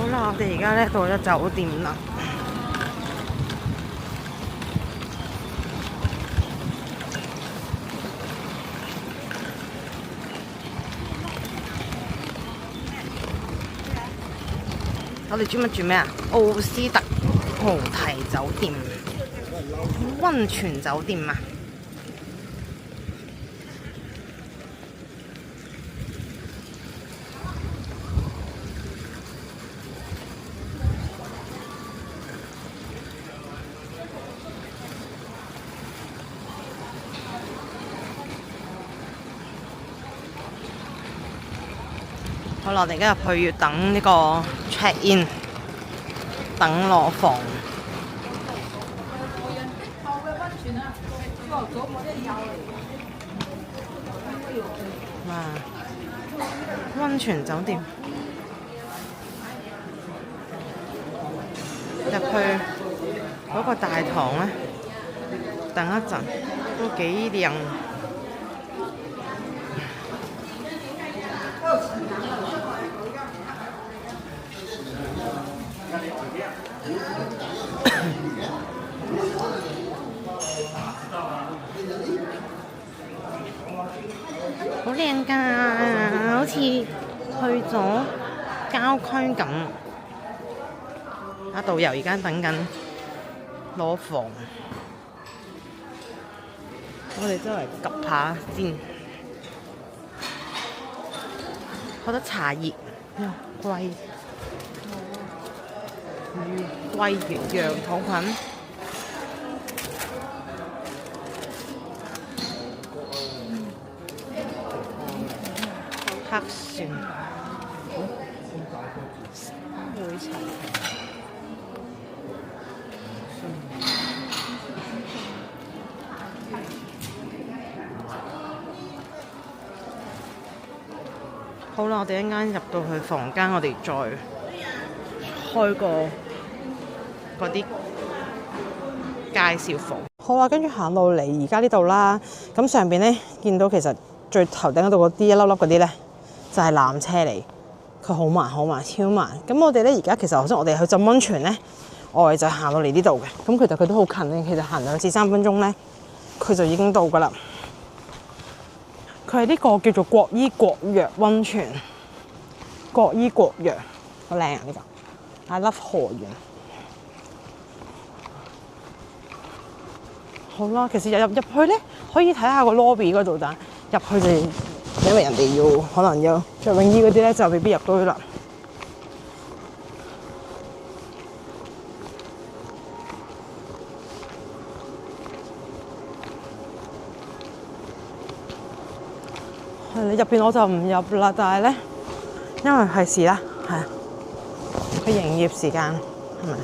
好啦，我哋而家咧到咗酒店啦。我哋住咩啊？奧斯特豪提酒店，溫泉酒店啊！好啦，我哋而家入去要等呢個 check in， 等攞房。哇！溫泉酒店，入去嗰個大堂咧，等一陣都幾靚。好靚㗎，好似去咗郊區咁。導遊而家等緊攞房，我哋周圍 𥄫 下先。覺得茶葉貴，貴羊肚菌。黑蒜，會齊。好啦，我哋一陣間入到去房間，我哋再開個嗰啲介紹房。好啊，跟住行到嚟而家呢度啦。咁上邊咧見到其實最頭頂嗰度嗰啲一粒粒嗰啲咧，就係纜車嚟。佢好慢，超慢。咁我哋咧而家其實頭先我哋去浸溫泉咧，我哋就行到嚟呢度嘅。咁其實佢都好近嘅，其實行2至3分鐘咧，佢就已經到㗎啦。佢係呢個叫做國醫國藥溫泉，國醫國藥好靚啊！呢個 I love 河源。好啦，其實入去咧可以睇下個 lobby 嗰度，但入去就因為人哋要可能要着泳衣嗰啲咧，就未必入到去啦。入邊我就唔入啦，但係咧，因為係事啦，係啊，佢營業時間係咪？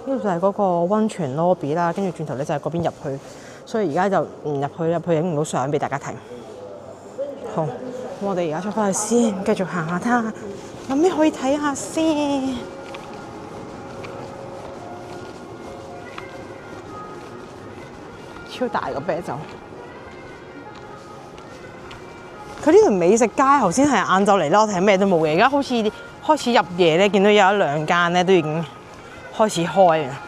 呢度就係嗰個溫泉 lobby 啦，跟住轉頭咧就係嗰邊入去，所以而家就唔入去影唔到相俾大家睇。好，咁我哋而家出翻去先，繼續行下睇下有咩可以睇下先。超大個啤酒。佢呢條美食街頭先係晏晝嚟啦，我睇咩都冇嘅。而家好似開始入夜咧，見到有1-2間咧都已經開始開啊！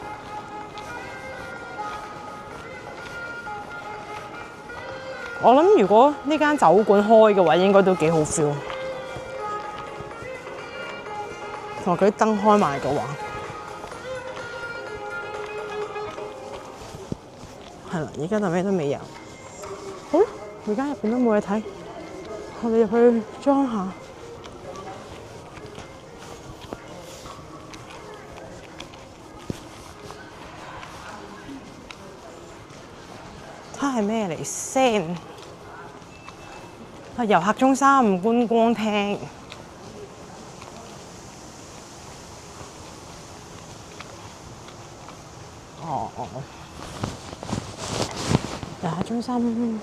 我諗如果呢間酒館開嘅話，應該都幾好 feel。同埋佢啲燈開埋嘅話，係啦，而家就咩都未有。好啦，而家入邊都冇嘢睇，我哋入去裝下。睇係咩嚟先？遊客中心觀光廳。遊客中心。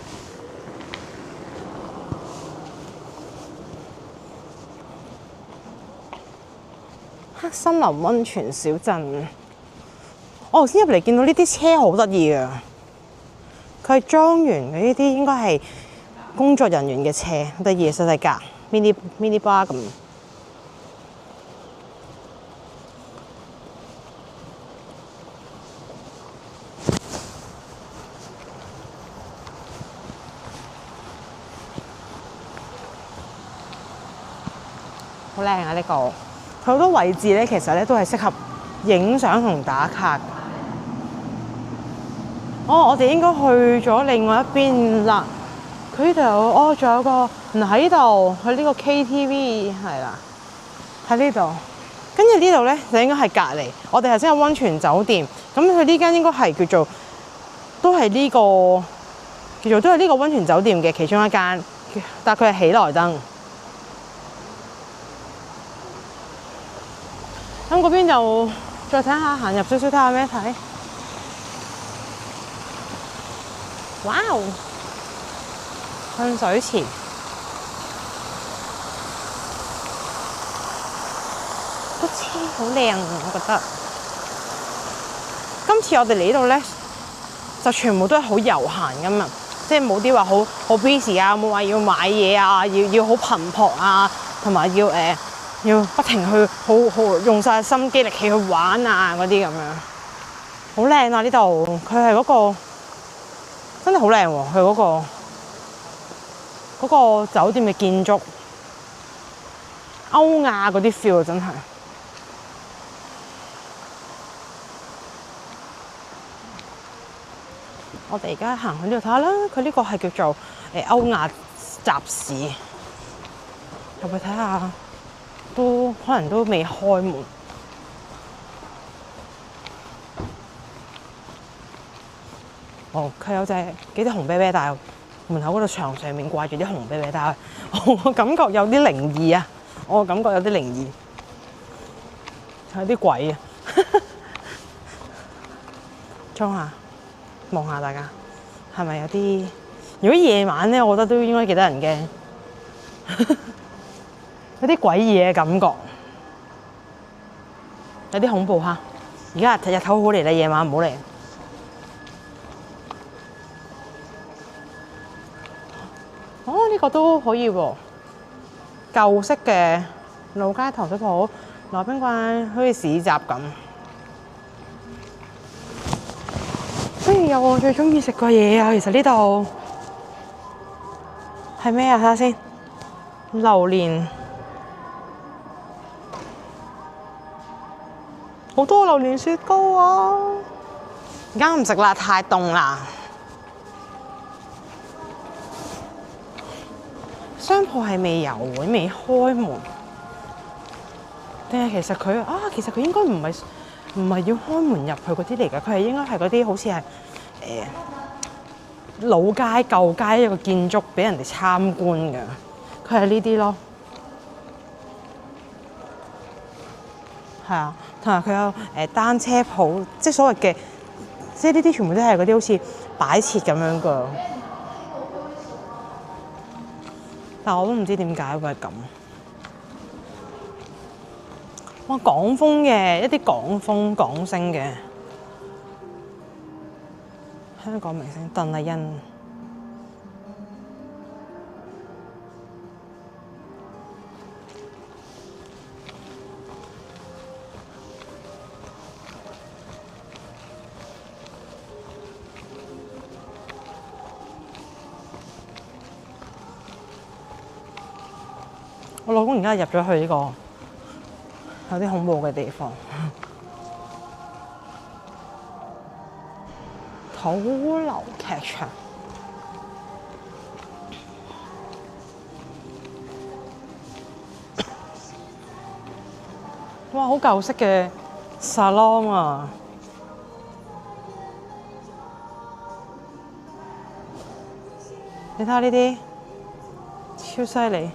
黑森林溫泉小鎮。我頭先入嚟見到呢啲車好得意啊！佢係莊園嘅呢啲，應該係工作人員嘅車，好得意，細細格 mini bar 咁。好靚啊！呢個佢好多位置咧，其實咧都係適合影相同打卡。哦，我哋應該去咗另外一邊啦。佢呢度哦，仲有個唔喺呢度，佢呢個 KTV 係啦，喺呢度。跟住呢度咧就應該係隔離。我哋頭先有溫泉酒店，咁佢呢間應該係叫做都係呢個叫做都係呢個溫泉酒店嘅其中一間，但係佢係喜來登。咁嗰邊就再睇下，行入少少睇下咩睇。哇！噴水池個車好靚，我覺得。今次我哋嚟呢度咧，就全部都係好悠閒噶嘛，即係冇啲話好 busy 啊，冇話要買嘢啊，要好頻撲啊，同埋要不停去好用晒心機力氣去玩啊嗰啲咁樣，好靚啊！呢度佢係嗰個真係好靚喎，佢嗰個酒店嘅建築，歐亞嗰啲 feel 真係。我哋而家行去呢度睇下啦，佢呢個係叫做歐亞集市，入去睇下。都可能都未開門。哦，佢有幾隻紅啤啤，但係門口嗰度牆上面掛住啲紅啤啤，但係我感覺有啲靈異啊！我感覺有啲靈異，有啲鬼啊！裝下望下大家，係咪有啲？如果夜晚咧，我覺得都應該幾得人驚。有啲詭異嘅感覺，有啲恐怖嚇。而家日頭好嚟啦，夜晚唔好嚟。哦，呢個都可以喎，舊式嘅老街糖水鋪，羅賓館好似市集咁。有我最中意食嘅嘢啊！其實呢度係咩啊？睇下先，榴蓮。好多榴蓮雪糕啊！而家唔食啦，太凍啦。商鋪係未有，未開門。定係其實佢應該唔係要開門入去嗰啲嚟㗎，佢係應該係嗰啲好似係老街舊街一個建築俾人哋參觀㗎。佢係呢啲咯，係啊。同埋佢有單車鋪，即係所謂嘅，即係呢啲全部都係嗰啲好似擺設咁樣噶。但我都唔知點解會係咁。哇，港風嘅一啲港星嘅香港明星鄧麗欣。我老公而家入咗去呢個有啲恐怖嘅地方，土樓劇場。哇，好舊式嘅 salon 啊！你睇下呢啲，超犀利！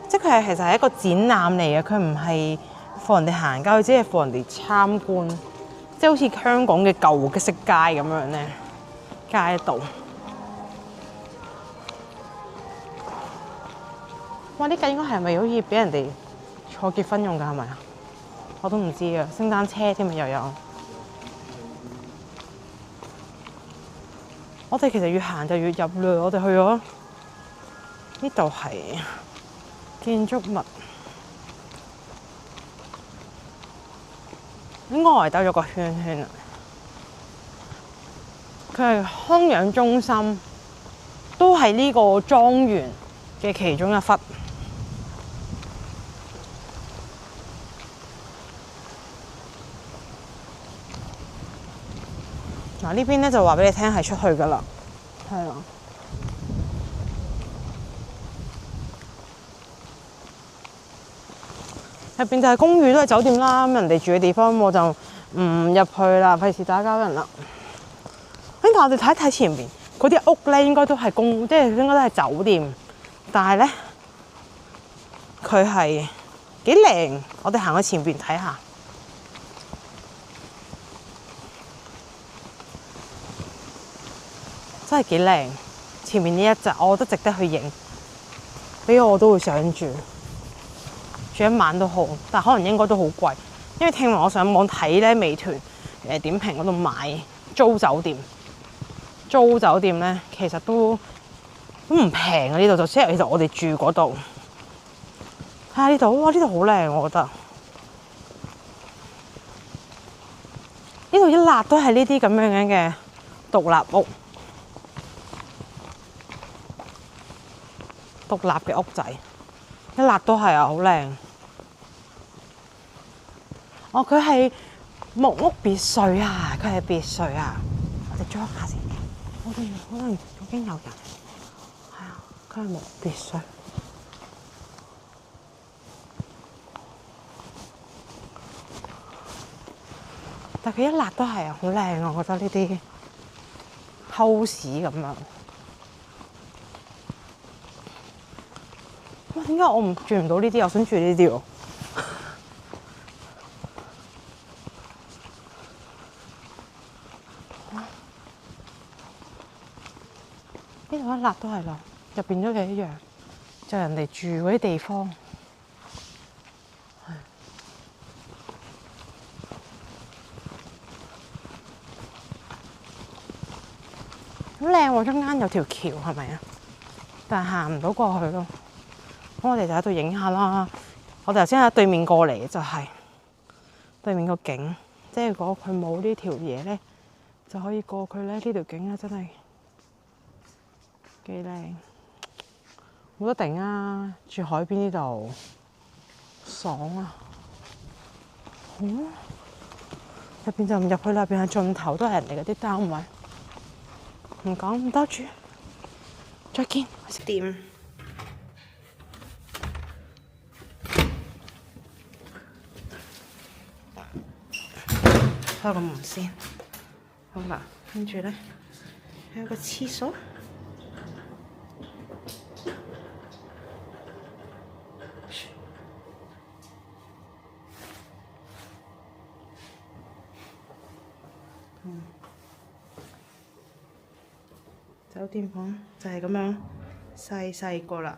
即係佢其實係一個展覽嚟嘅，佢唔係放人哋行街，佢只係放人哋參觀，即係好似香港嘅舊嘅式街咁樣咧，街道。哇！呢架應該係咪好似俾人哋坐結婚用㗎？係咪啊？我都唔知啊！聖誕車添啊，又有。我哋其實越行就越入嘞。我哋去咗呢度係建築物，應該我哋兜咗個圈圈啊。佢係康養中心，都係呢個莊園嘅其中一忽。嗱，呢邊咧就話俾你聽係出去噶啦，係啊。入邊就係公寓，都係酒店啦。咁人哋住嘅地方我就唔入去啦，費事打攪人啦。跟住我哋睇一睇前面嗰啲屋咧，應該都係即係應該都係酒店，但係咧佢係幾靚。我哋行去前邊睇下。真係幾靚，前面呢一隻我覺得值得去影，俾我都會想住一晚都好，但可能應該都好貴，因為聽聞我上網睇咧，美團點評嗰度買租酒店咧，其實都唔平啊！呢度就即係其實我哋住嗰度，睇下呢度，哇！呢度好靚，我覺得呢度一笪都係呢啲咁樣嘅獨立屋。獨立嘅屋仔，一笪都係啊，好靚。哦，佢係木屋別墅啊，佢係別墅啊。我哋裝下先，我哋可能已經有人。係啊，佢係木別墅。但佢一笪都係啊，好靚啊！我覺得呢啲 house 咁樣。點解我住唔到呢啲？我想住呢啲喎。呢度一笪都係啦，入邊都係一樣，就人哋住嗰啲地方。好靚喎！中間有條橋係咪啊？但係行唔到過去咯。咁我哋就喺度影下啦。我哋頭先喺對面過嚟，就係對面個景。即係如果佢冇呢條嘢咧，就可以過去咧。呢條景啊，真係幾靚，冇得頂啊！住海邊呢度爽啊！好啊，入邊就唔入去啦。入邊係盡頭都係人哋嗰啲單位。唔講咁多住，再見。食店。開個門先，好啦，跟住咧，有個廁所，酒店房就係咁樣細細個啦，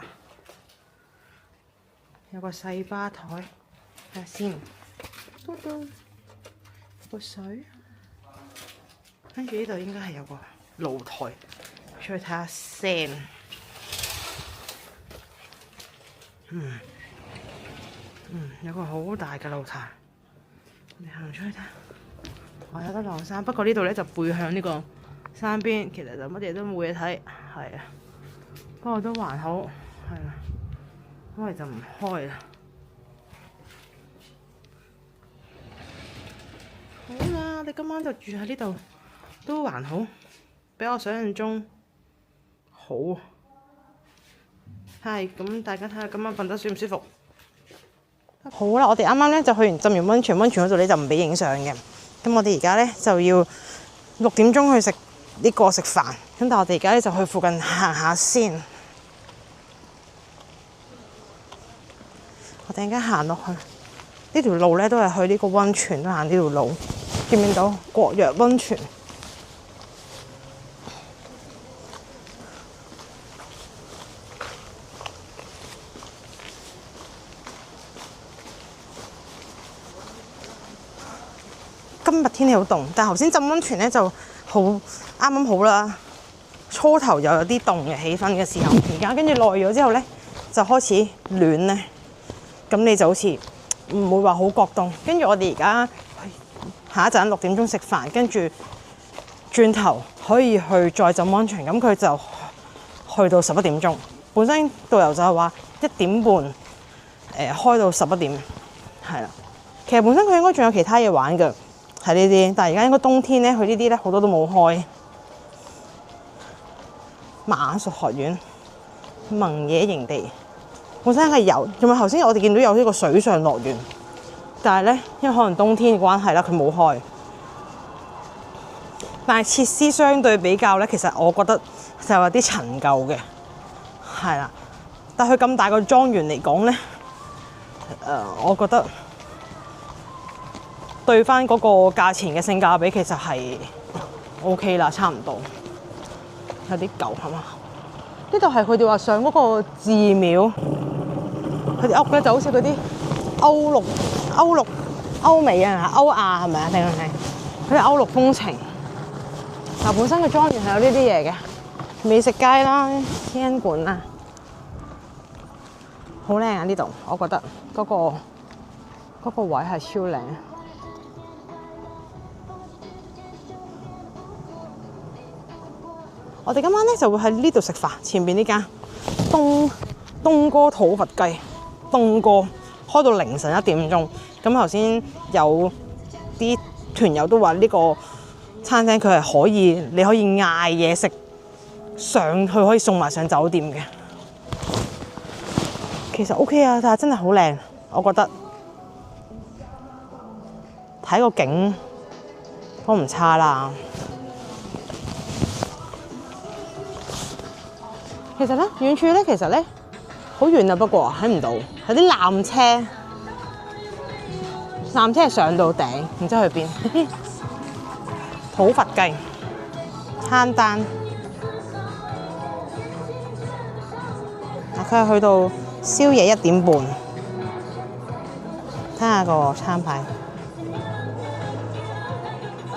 有個細吧台，睇下先，嘟嘟。個水，跟住呢度應該係有個露台，出去睇下聲。有個好大嘅露台，你行出去睇。我有得晾衫，不過呢度咧就背向呢個山邊，其實就乜嘢都冇嘢睇，係啊。不過都還好，係啦，咁我哋就唔開啦。好啦，我哋今晚就住喺呢度，都還好，比我想象中好。係，咁大家睇下今晚瞓得舒唔舒服？好啦，我哋啱啱咧就去完浸完溫泉，溫泉嗰度咧就唔俾影相嘅。咁我哋而家咧就要6點鐘去食飯，咁但係我哋而家咧就去附近行下先。我哋而家行落去，呢條路咧都係去呢個溫泉，都行呢條路。見唔見到國藥溫泉？今日天氣好凍，但係頭先浸溫泉咧就好啱啱好啦。初頭又有啲凍嘅氣氛嘅時候，而家跟住耐咗之後咧，就開始暖咧。咁你就好似唔會話好覺凍。跟住我哋而家下一陣6點鐘食飯，跟住轉頭可以去再浸溫泉。咁佢就去到11點鐘。本身導遊就係話1點半開到11點，係啦。其實本身佢應該仲有其他嘢玩㗎，係呢啲。但係而家應該冬天咧，佢呢啲咧好多都冇開。馬術學院、萌野營地，本身係有，仲有頭先我哋見到有呢個水上樂園，但係咧因為可能冬天嘅關係啦，佢冇開。但係設施相對比較咧，其實我覺得就有啲陳舊嘅，係啦。但係佢咁大個莊園嚟講咧，我覺得對翻嗰個價錢嘅性價比其實係 OK 啦，差唔多。有啲舊係嘛？呢度係佢哋話上嗰個寺廟，佢哋屋咧就好似嗰啲歐美啊、歐亞係咪啊？定係佢哋歐陸風情。嗱，本身嘅莊園係有呢啲嘢嘅，美食街啦、天館啊，好靚啊！呢度我覺得嗰個位係超靚。我哋今晚咧就會喺呢度食飯，前邊呢間東哥土佛雞，東哥開到凌晨1點鐘。咁頭先有啲團友都話呢個餐廳佢係你可以嗌嘢食上去，可以送埋上酒店嘅。其實 OK 啊，但係真係好靚，我覺得睇個景都唔差啦。其實咧，遠處咧，其實咧好遠啊，不過睇唔到，有啲纜車係上到頂，唔知去邊。土佛雞餐單，佢係去到宵夜1點半，睇下個餐牌，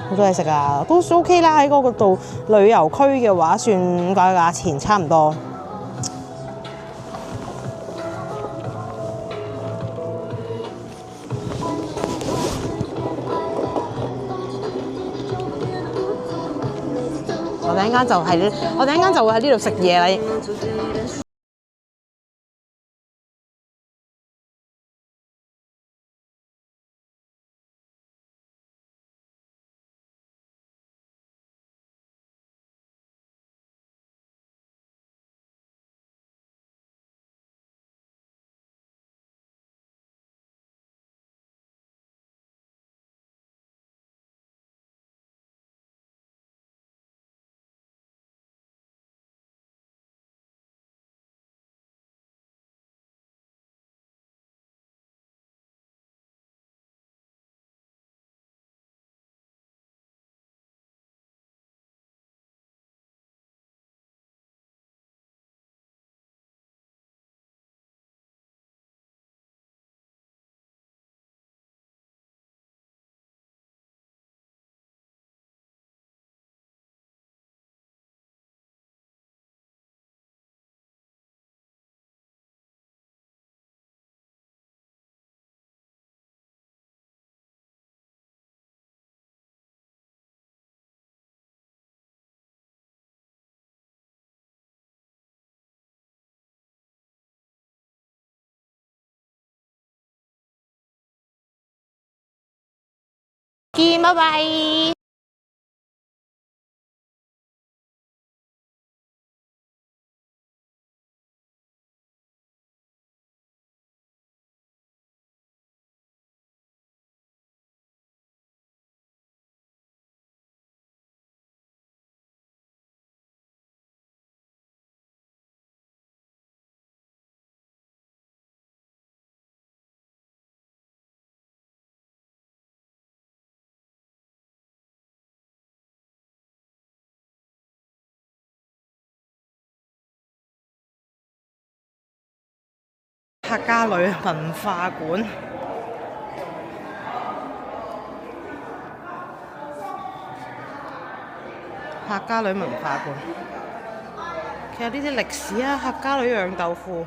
好多嘢食啊，都 OK 啦。喺嗰個度旅遊區嘅話，算價錢差唔多。我哋陣間就會喺呢度食嘢啦。見，拜拜。客家女文化館，客家女文化館。其實呢啲歷史啊，客家女釀豆腐。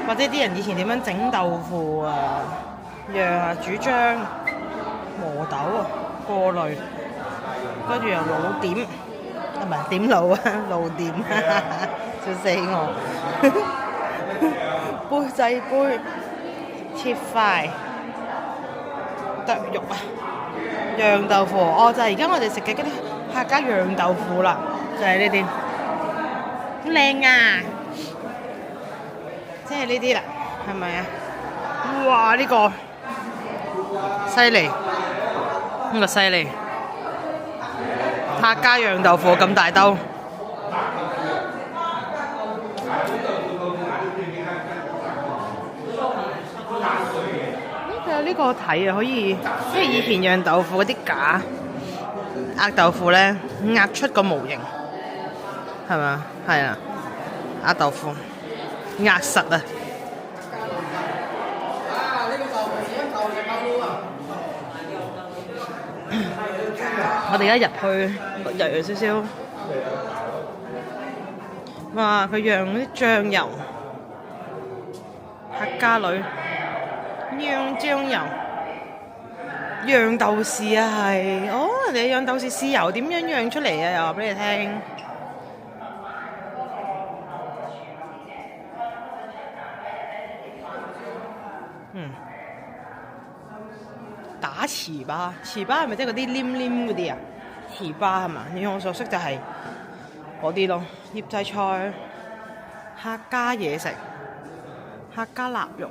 或者啲人以前點樣整豆腐啊，釀啊、煮漿、磨豆啊、過濾，跟住又滷點，唔係點滷啊，滷點，笑死我！杯製杯，切塊，剁肉啊，釀豆腐，哦就係而家我哋食嘅嗰啲客家釀豆腐啦，就係呢啲，好靚啊！即係呢啲啦，係咪啊？哇！呢個犀利，呢個犀利，客家釀豆腐咁大兜。佢有呢個睇啊，可以即係以前釀豆腐嗰啲架壓豆腐咧，壓出個模型，係咪啊？係啊，壓豆腐。壓實啊！我哋而家入去油少少，哇！佢釀啲醬油，客家女釀醬油，釀豆豉啊係，哦！人哋釀豆豉豉油點樣釀出嚟啊？又話俾你聽。打糍粑，糍粑係咪即係嗰啲黏黏嗰啲啊？糍粑係嘛？以我所識就係嗰啲咯。醃製菜、客家嘢食、客家臘肉、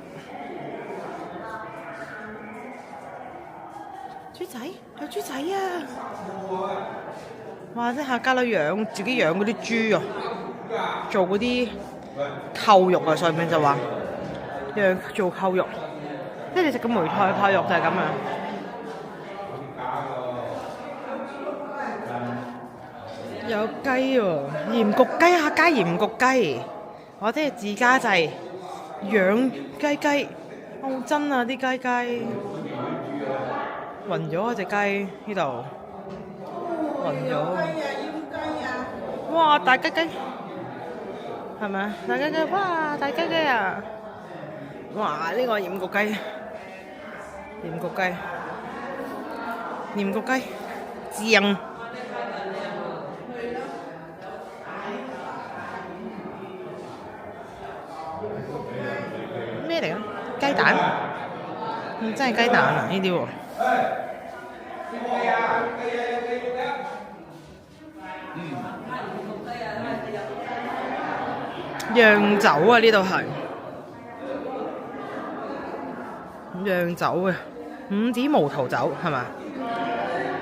豬仔有豬仔啊！哇！即係客家女自己養嗰啲豬啊，做嗰啲扣肉啊，上面就話做扣肉。即係你食嘅梅菜扣肉就係咁樣。有雞喎，鹽焗雞，客家鹽焗雞，或者係自家製養雞，好真啊啲雞，暈咗啊隻雞呢度，暈咗。哇！大雞，係咪啊？大雞，哇！大雞啊！哇！呢個鹽焗雞。鹽焗雞，醬咩嚟㗎？雞蛋，真係雞蛋啊！呢啲喎，釀酒啊！呢度係釀酒嘅。五子毛桃酒係嘛？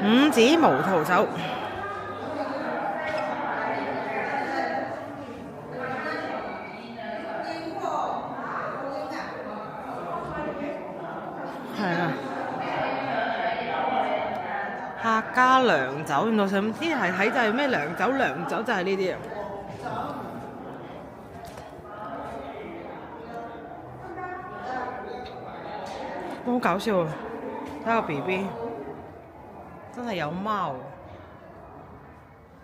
五子毛桃酒，係啊！客家涼酒，原來上唔知係睇就係咩涼酒就係呢啲啊！好搞笑啊！睇下個 BB 真係有貓，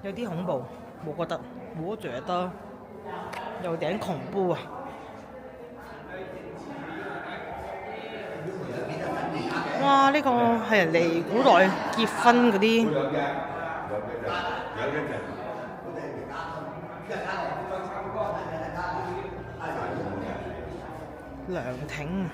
有啲恐怖，我覺得有點恐怖啊！哇！呢個係人哋古代結婚嗰啲涼亭。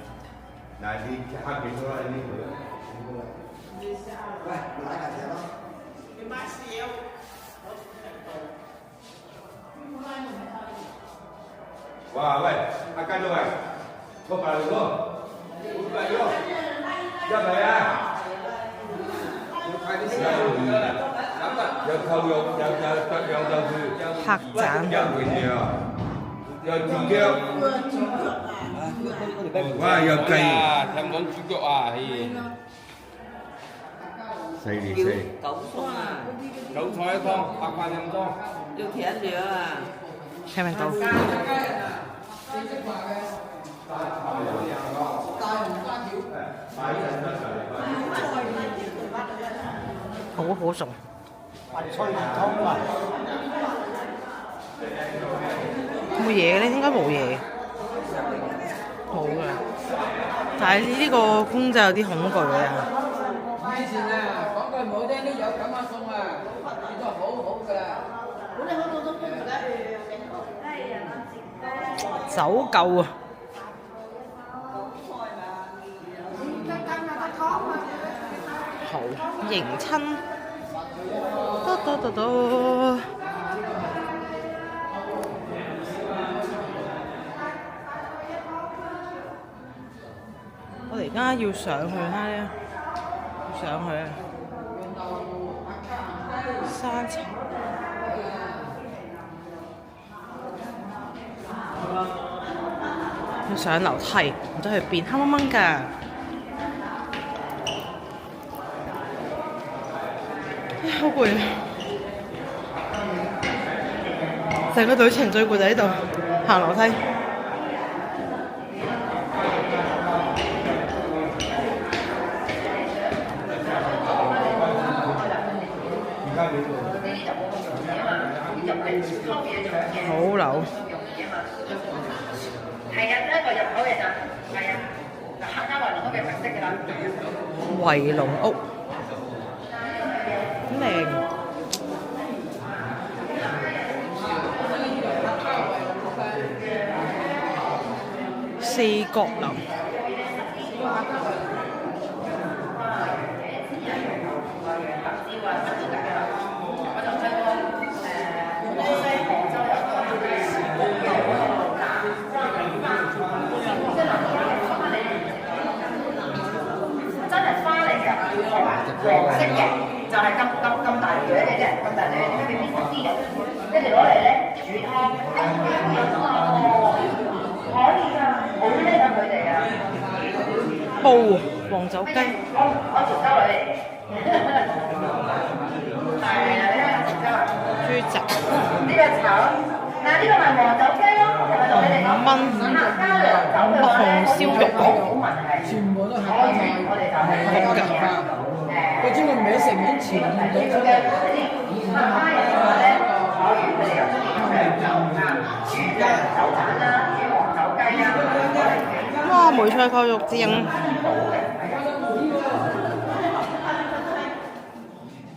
哇喂，阿家姐喂，個白龍哥，入嚟啊！有扣肉，有豆腐，客棧，有豬腳，哇有雞，聽講豬腳啊， 4:4九餸啊，韭菜湯，8塊咁多。要茄料啊，聽唔聽到？好熟。冇嘢咧，應該冇嘢，冇㗎。但係呢個公仔有啲恐懼啊！以前啊，講句唔好聽，啲有咁嘅餸啊，變咗好好㗎啦。走夠啊！好迎親，我哋而家要上去啦，要上去啊！山茶。要上樓梯，唔知去邊，黑掹掹㗎。唉，好攰啊！成個旅程最攰就喺度行樓梯。好樓。係啊，一個入口嘅咋，係啊，嗱客家圍龍屋嘅特色㗎啦。圍龍屋，靚。四角樓。黃色嘅就係咁大條嘅啫，咁大條嘅點解變邊啲嘅？跟住攞嚟咧煮湯，可以㗎，好叻啊佢哋啊！煲黃酒雞，我潮州女嚟嘅，係啊，呢個潮州啊，豬雜，呢個炒，嗱呢個咪黃酒雞咯，係咪同你哋講？加涼酒嘅話咧，紅燒肉冇問題，全部都係客家菜，我哋就係客家菜。佢知道美食已經傳到出嚟。客家人嘅話咧，可以佢哋有中意長酒啊、煮嘅手蛋啦、煮黃酒雞啊，哇！梅菜扣肉正。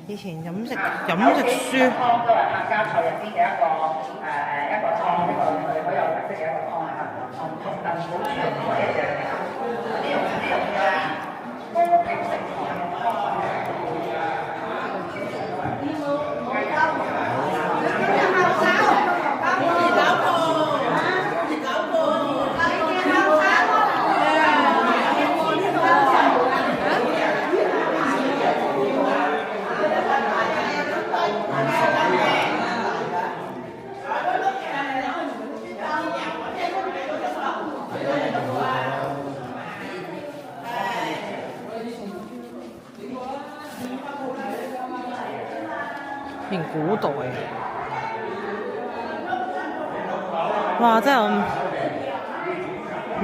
以前飲食書。湯都係客家菜入邊嘅一個湯，呢個佢好有特色嘅一個湯啊，同燉好豬肉都係一樣嘅。呢種嘅多景食材嘅湯。連古代，哇！真係我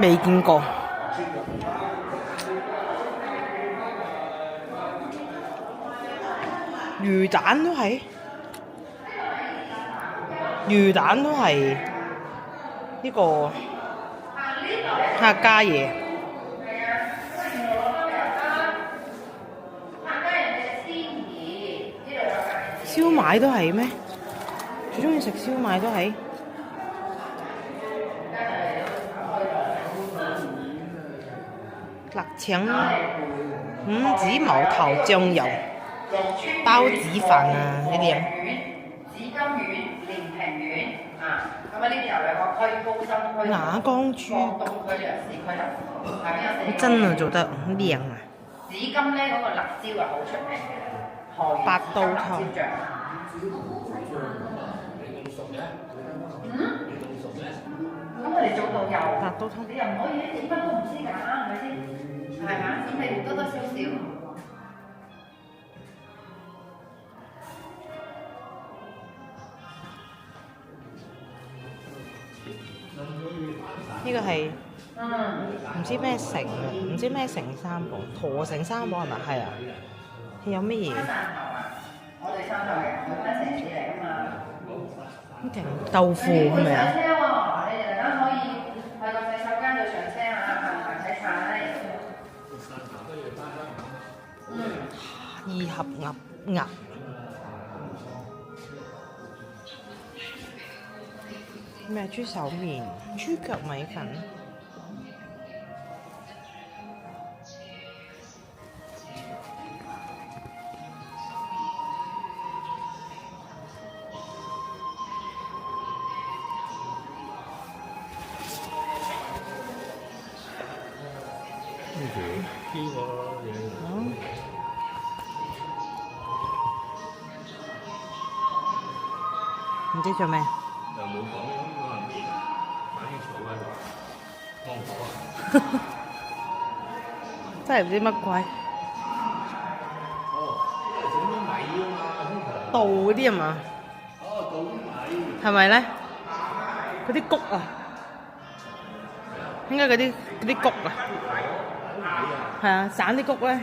未見過。魚蛋都係呢個客家嘢。燒賣都係咩？最中意食燒賣都係臘腸、五子茅頭醬油、包子飯啊呢啲啊。紫金苑、連平苑啊，咁啊呢邊有兩個區，高新區、雅江豬東區呢個市區啦，下邊有四個。真係做得好靚啊！紫金咧嗰個辣椒係好出名嘅，八刀湯。咁我哋做導遊，八刀湯，你又唔可以點乜都唔知㗎，係咪先？係嘛？咁你多多少少。呢個係唔知咩城啊，唔知咩城三寶，陀城三寶係咪？係啊，有乜嘢？我哋三台嘅，我哋城市嚟㗎嘛。好勁！豆腐係咪啊？上車喎，你哋大家可以去個洗手間度上車啊，行洗晒。二合鴨。咩豬手麵、豬腳米粉。唔知做咩？又冇講反應草喺度，放火啊！真係唔知乜鬼。哦，整啲米啊嘛，通常。稻嗰啲係嘛？哦，稻米。係咪咧？嗰啲谷啊，應該嗰啲谷啊，係啊，散啲谷咧。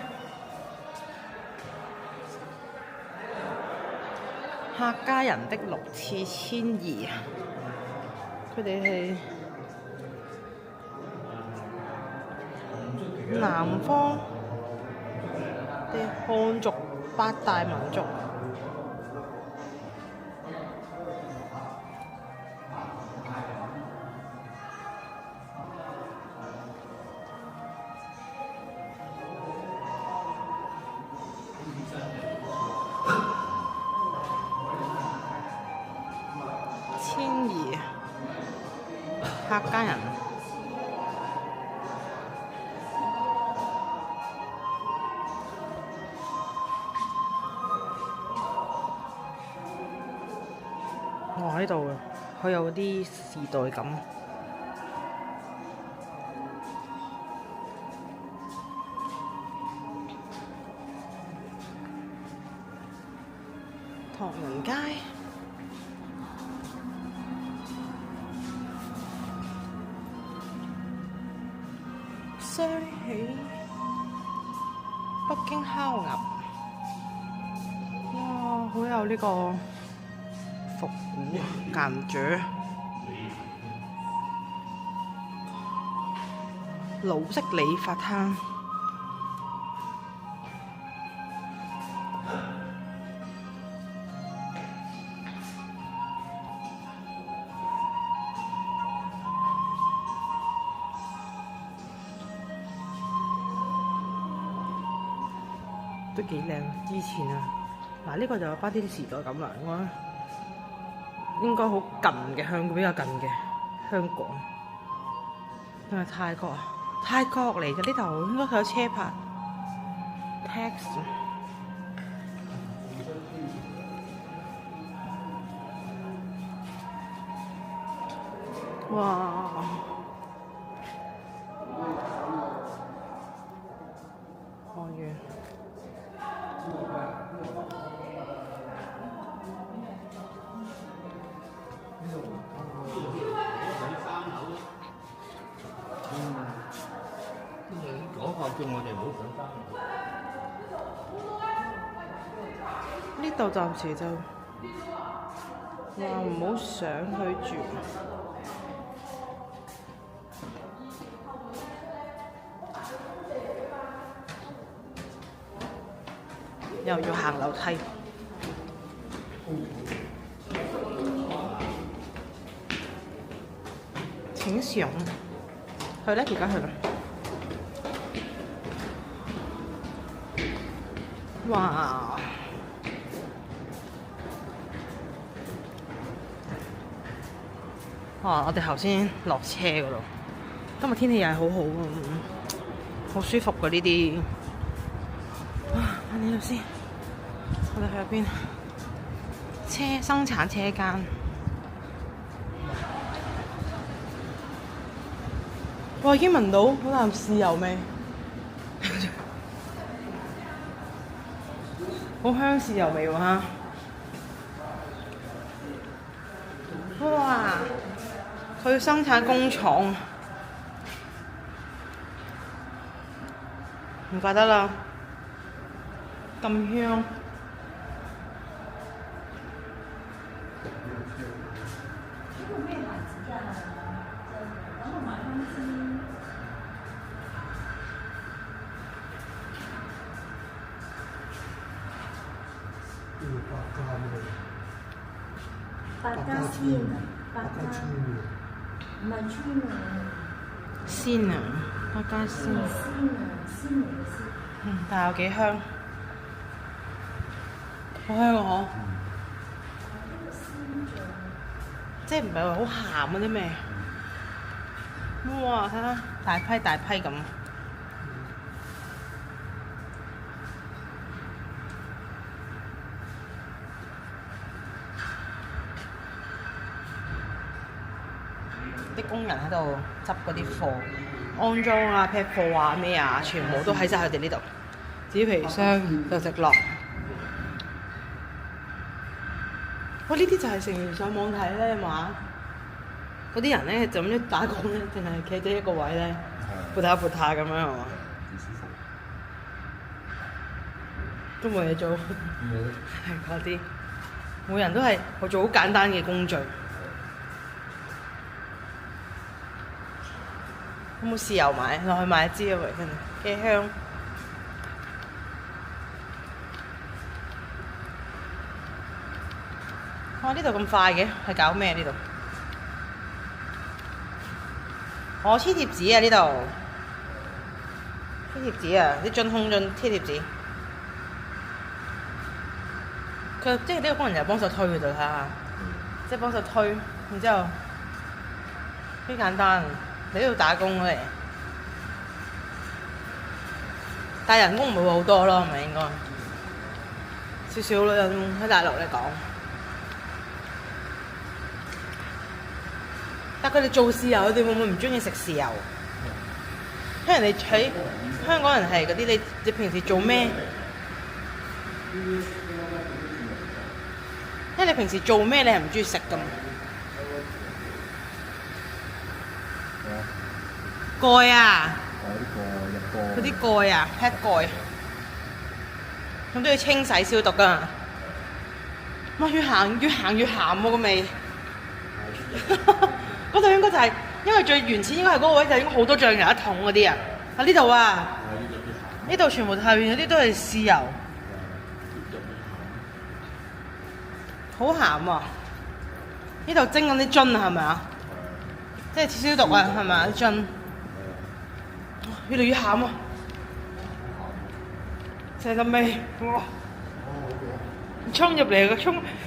客家人的6次遷移，佢哋係南方嘅漢族8大民族。遷移客家人，哇！呢度好有啲時代感。唐人街。雙喜北京烤鴨，哇！好有呢個復古感覺。老式理髮攤，都幾靚。之前啊，嗱呢個就有翻啲時代感啦，我覺得應該好近嘅比較近嘅香港，定係泰國啊？泰國嚟嘅呢度，應該佢有車牌 tax。哇！好遠。講法叫我哋唔好上山。呢度暫時就話唔好上去住。又要行樓梯。請上去咧，而家去啦。哇！哇！我哋頭先落車嗰度，今日天氣又係好好啊，好舒服㗎呢啲。呢度先，我哋去入邊車生產車間。哇！已經聞到好啖豉油味，好香豉油味喎嚇！哇！佢生產工廠，唔怪得啦，咁香。百家鮮啊，百家唔係村啊，鮮啊，百家鮮。鮮啊，鮮嚟嘅鮮。但係有幾香，好香啊！嗬，即係唔係話好鹹嗰啲咩？哇！睇下大批大批咁。啲工人喺度執嗰啲貨，安裝啊、劈貨啊、咩啊，全部都喺晒佢哋呢度。紙皮箱就直落。哇！呢啲就係成日上網睇咧嘛，嗰啲人咧就咁樣打工咧，淨係企喺一個位咧，撥下撥下咁樣係嘛，都冇嘢做，係嗰啲，每人都係做好簡單嘅工序。有冇豉油買？落去買一支啊！喂，真係幾香。哇！呢度咁快嘅，係搞咩呢度？我黐貼紙啊！呢度黐貼紙啊！啲樽空樽黐貼紙。佢即係呢個工人又幫手推佢度睇下，即係幫手推，然之後幾簡單。你呢度打工嚟，但係人工唔會好多咯，係咪應該？少少咯，喺大陸嚟講。但佢哋做豉油，佢哋會唔會唔中意食豉油？因為人哋喺香港人係嗰啲，你平時做咩？因為你平時做咩，你係唔中意食㗎嘛？蓋啊！嗰啲蓋啊，pet 蓋，咁都要清洗消毒㗎。哇！越行越鹹喎個味。嗰度應該就係、因為最原始應該係嗰個位就應該好多醬油一桶嗰啲啊。啊呢度啊，呢度全部下邊嗰啲都係豉油，好鹹啊！呢度蒸緊啲樽啊，係咪啊？即係消毒啊，係咪啊啲樽？越嚟越鹹啊！成陣味，哇！衝入嚟個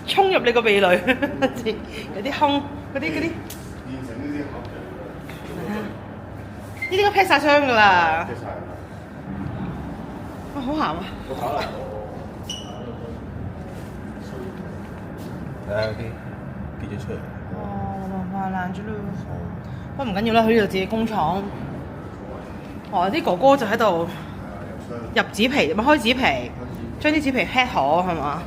衝入你個味蕾，有啲空嗰啲。呢啲都劈晒箱㗎啦！哇，好鹹啊！睇下啲跌咗出嚟。哇爛咗咯！不過唔緊要啦，佢呢度自己工廠。哇！啲哥哥就喺度入紙皮，咪開紙皮，將啲紙皮 pack 好係嘛？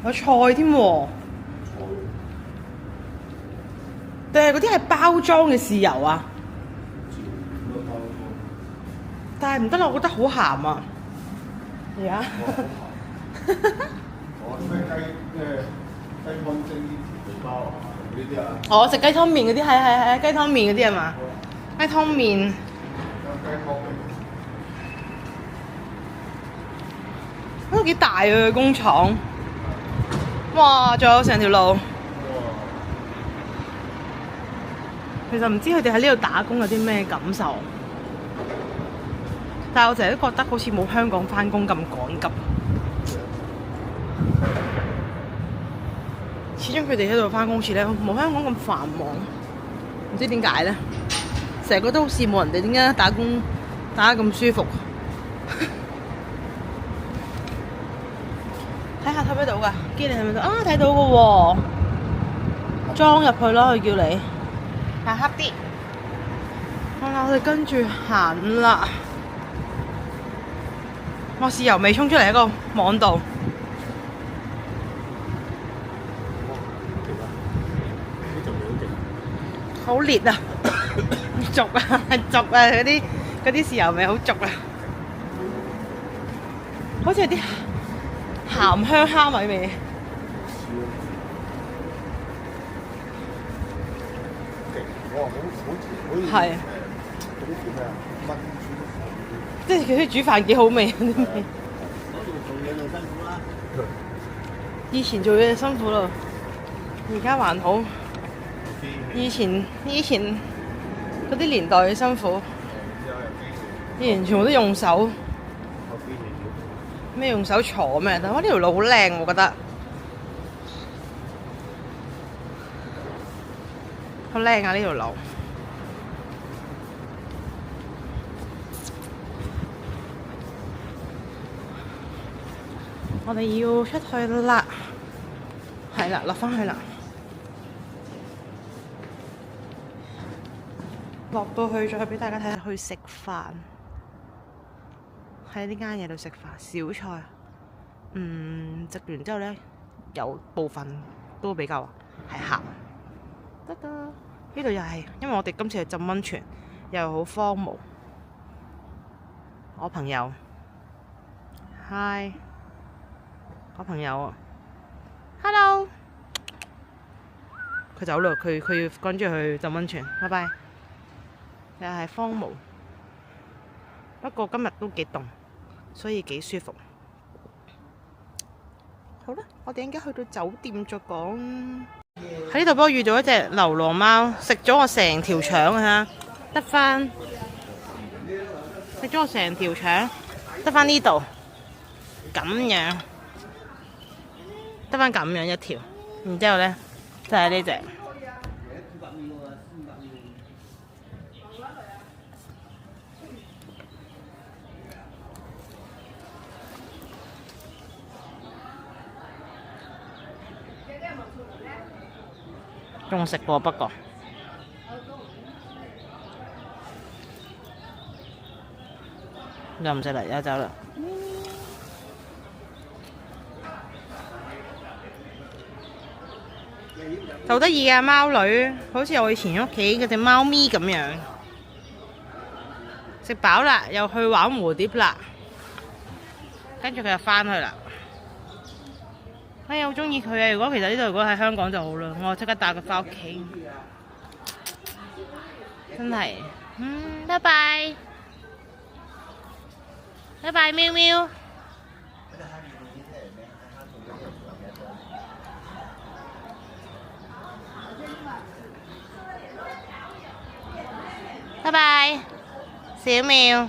有菜添喎，定係嗰啲係包裝嘅豉油啊？但係唔得啦，我覺得好鹹啊！而家雞湯蒸麵包嗰啲啊？我食雞湯麵嗰啲係雞湯麵嗰啲係嘛？雞湯麵。都幾大啊工廠！哇！仲有成條路。其實唔知佢哋喺呢度打工有啲咩感受，但係我成日都覺得好似冇香港返工咁趕急。始終佢哋喺度返工時咧，冇香港咁繁忙，唔知點解咧？成日覺得好羨慕人哋點解打工打得咁舒服。睇下睇唔睇到㗎？機你睇唔睇到啊？睇到㗎喎，裝入去咯，佢叫你。係黑啲。好啦，我哋跟住行啦。哇！豉油味衝出嚟喺個網度，好烈啊！俗啊，俗啊！嗰啲豉油味好俗啊，好似有啲鹹香蝦米味。係。即係佢啲煮飯幾好味啲味。以前做嘢就辛苦咯，而家還好。以前嗰啲年代嘅辛苦，以前全部都用手。咩用手坐咩？但係呢條路好靚，我覺得好靚啊！呢條路。我哋要出去啦，係啦，落返去啦。落到去再俾大家睇下，去食飯，喺呢間嘢度食飯，小菜。食完之後呢，有部分都比較係鹹。得得，呢度又係，因為我哋今次係浸溫泉，又好荒蕪。我朋友 ，Hi。我朋友啊 ，Hello， 佢走啦，佢要趕住去浸溫泉，拜拜。又係荒蕪，不過今日都幾凍，所以幾舒服。好啦，我哋而家去到酒店再講。喺呢度幫我遇到一隻流浪貓，食咗我成條腸啊！得返食咗我成條腸，得返呢度咁樣。得返咁樣一條，然之後呢，就係呢隻。仲食過不過，又唔食啦，又走啦。好得意嘅貓女，好似我以前屋企嗰隻貓咪咁樣。食飽啦，又去玩蝴蝶啦，跟住佢就返去啦。哎呀，好中意佢啊！如果呢度喺香港就好啦，我即刻帶佢返屋企。真係，拜拜，拜拜，喵喵。拜拜，小喵。